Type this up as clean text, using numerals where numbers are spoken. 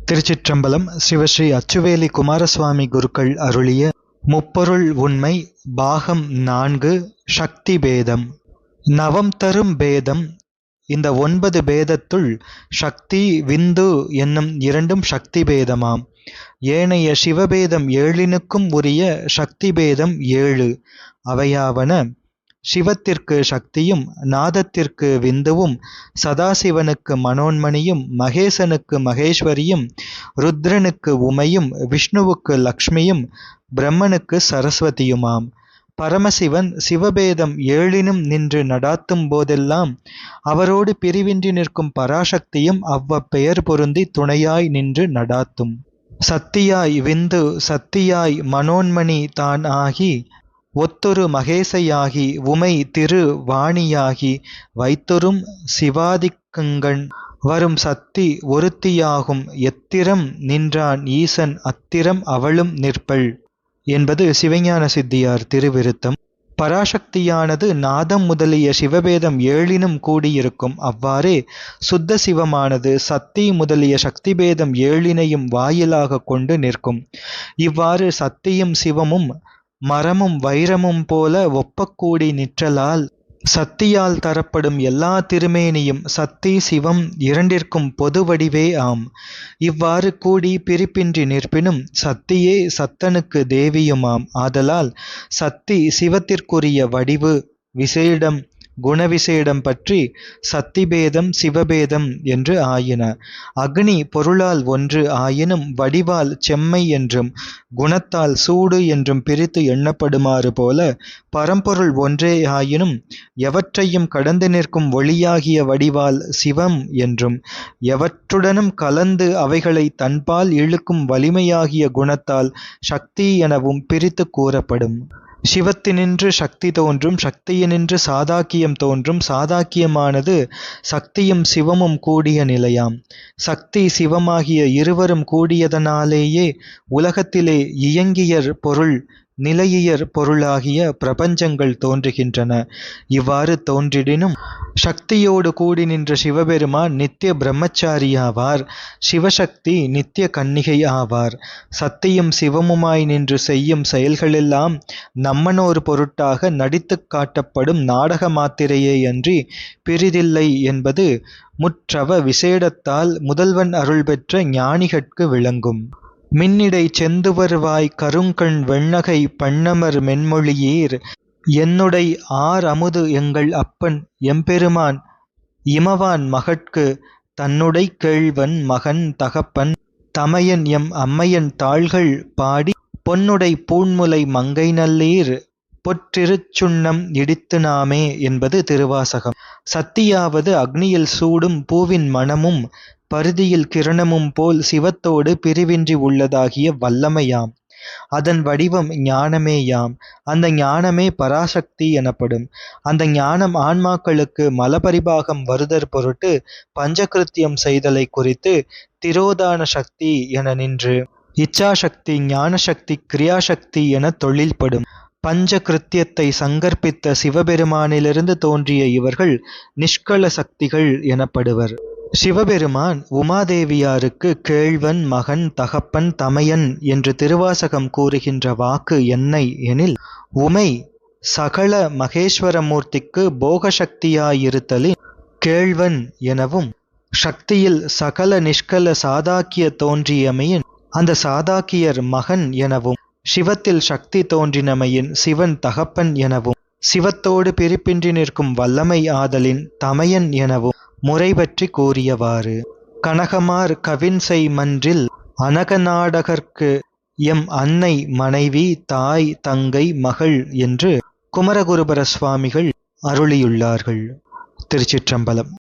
திருச்சிற்றம்பலம். சிவஸ்ரீ அச்சுவேலி குமாரசுவாமி குருக்கள் அருளிய முப்பொருள் உண்மை பாகம் 4 சக்தி பேதம். நவம் தரும் பேதம். இந்த 9 பேதத்துள் சக்தி விந்து என்னும் 2 சக்தி பேதமாம். ஏனைய சிவபேதம் 7னுக்கும் உரிய சக்தி பேதம் 7. அவையாவன: சிவத்திற்கு சக்தியும், நாதத்திற்கு விந்துவும், சதாசிவனுக்கு மனோன்மணியும், மகேசனுக்கு மகேஸ்வரியும், ருத்ரனுக்கு உமையும், விஷ்ணுவுக்கு லக்ஷ்மியும், பிரம்மனுக்கு சரஸ்வதியுமாம். பரமசிவன் சிவபேதம் 7னும் நின்று நடாத்தும் போதெல்லாம் அவரோடு பிரிவின்றி நிற்கும் பராசக்தியும் அவ்வப்பெயர் பொருந்தி துணையாய் நின்று நடாத்தும். சத்தியாய் விந்து, சத்தியாய் மனோன்மணி தான் ஆகி, ஒத்தொரு மகேசையாகி, உமை திரு வாணியாகி, வைத்தொரும் சிவாதிக்கங்கண் வரும் சத்தி ஒருத்தியாகும். எத்திரம் நின்றான் ஈசன், அத்திரம் அவளும் நிற்பள் என்பது சிவஞான சித்தியார் திருவிருத்தம். பராசக்தியானது நாதம் முதலிய சிவபேதம் 7னும் கூடியிருக்கும். அவ்வாறே சுத்த சிவமானது சத்தி முதலிய சக்திபேதம் 7னையும் வாயிலாக கொண்டு நிற்கும். இவ்வாறு சத்தியும் சிவமும் மரமும் வைரமும் போல ஒப்பக்கூடி நிற்றலால் சத்தியால் தரப்படும் எல்லா திருமேனியும் சத்தி சிவம் 2ற்கும் பொது வடிவே ஆம். இவ்வாறு கூடி பிரிப்பின்றி நிற்பினும் சத்தியே சத்தனுக்கு தேவியுமாம். ஆதலால் சத்தி சிவத்திற்குரிய வடிவு, விசேடம், குணவிசேடம் பற்றி சத்திபேதம் சிவபேதம் என்று ஆயின. அக்னி பொருளால் ஒன்று ஆயினும் வடிவால் செம்மை என்றும் குணத்தால் சூடு என்றும் பிரித்து எண்ணப்படுமாறு போல பரம்பொருள் ஒன்றே ஆயினும் எவற்றையும் கடந்து நிற்கும் ஒளியாகிய வடிவால் சிவம் என்றும், எவற்றுடனும் கலந்து அவைகளை தன்பால் இழுக்கும் வலிமையாகிய குணத்தால் சக்தி எனவும் பிரித்து கூறப்படும். சிவத்தினின்று சக்தி தோன்றும், சக்தியினின்று சாதாக்கியம் தோன்றும். சாதாக்கியமானது சக்தியும் சிவமும் கூடிய நிலையாம். சக்தி சிவமாகிய இருவரும் கூடியதனாலேயே உலகத்திலே இயங்கியற் பொருள், நிலையியற் பொருளாகிய பிரபஞ்சங்கள் தோன்றுகின்றன. இவ்வாறு தோன்றிடினும் சக்தியோடு கூடி நின்ற சிவபெருமான் நித்திய பிரம்மச்சாரியாவார். சிவசக்தி நித்திய கன்னிகை ஆவார். சத்தியும் சிவமுமாய் நின்று செய்யும் செயல்களெல்லாம் நம்மனோர் பொருட்டாக நடித்துக் காட்டப்படும் நாடக மாத்திரையேயன்றி பிறிதில்லை என்பது முற்றவ விசேடத்தால் முதல்வன் அருள் பெற்ற ஞானிகட்கு விளங்கும். மின்னிடை செந்துவர்வாய் கருங்கண் வெண்ணகை பண்ணமர் மென்மொழியீர், என்னுடை அமுது எங்கள் அப்பன் எம்பெருமான் இமவான் மகட்கு, தன்னுடை கேள்வன் மகன் தகப்பன் தமையன் எம் அம்மையன் தாள்கள் பாடி, பொன்னுடை பூண்முலை மங்கை நல்லீர் பொற்றிருச்சுண்ணம் இடித்து நாமே என்பது திருவாசகம். சத்தியாவது அக்னியில் சூடும் பூவின் மணமும் பரிதியில் கிரணமும் போல் சிவத்தோடு பிரிவின்றி உள்ளதாகிய வல்லமையாம். அதன் வடிவம் ஞானமேயாம். அந்த ஞானமே பராசக்தி எனப்படும். அந்த ஞானம் ஆன்மாக்களுக்கு மலபரிபாகம் வருதற் பொருட்டு பஞ்சகிருத்தியம் செய்தலை குறித்து திரோதான சக்தி என நின்று இச்சாசக்தி, ஞானசக்தி, கிரியாசக்தி என தொழில்படும். பஞ்ச கிருத்தியத்தை சங்கற்பித்த சிவபெருமானிலிருந்து தோன்றிய இவர்கள் நிஷ்கள சக்திகள் எனப்படுவர். சிவபெருமான் உமாதேவியாருக்கு கேள்வன் மகன் தகப்பன் தமையன் என்று திருவாசகம் கூறுகின்ற வாக்கு என்ன எனில், உமை சகல மகேஸ்வரமூர்த்திக்கு போகசக்தியாயிருத்தலின் கேள்வன் எனவும், சக்தியில் சகல நிஷ்கல சாதாக்கிய தோன்றியமையின் அந்த சாதாக்கியர் மகன் எனவும், சிவத்தில் சக்தி தோன்றினமையின் சிவன் தகப்பன் எனவும், சிவத்தோடு பிரிப்பின்றி நிற்கும் வல்லமை ஆதலின் தமையன் எனவும் முறை பற்றி கூறியவாறு, கனகமார் கவின்செய் மன்றில் அனகநாடகர்க்கு எம் அன்னை மனைவி தாய் தங்கை மகள் என்று குமரகுருபர சுவாமிகள் அருளியுள்ளார்கள். திருச்சிற்றம்பலம்.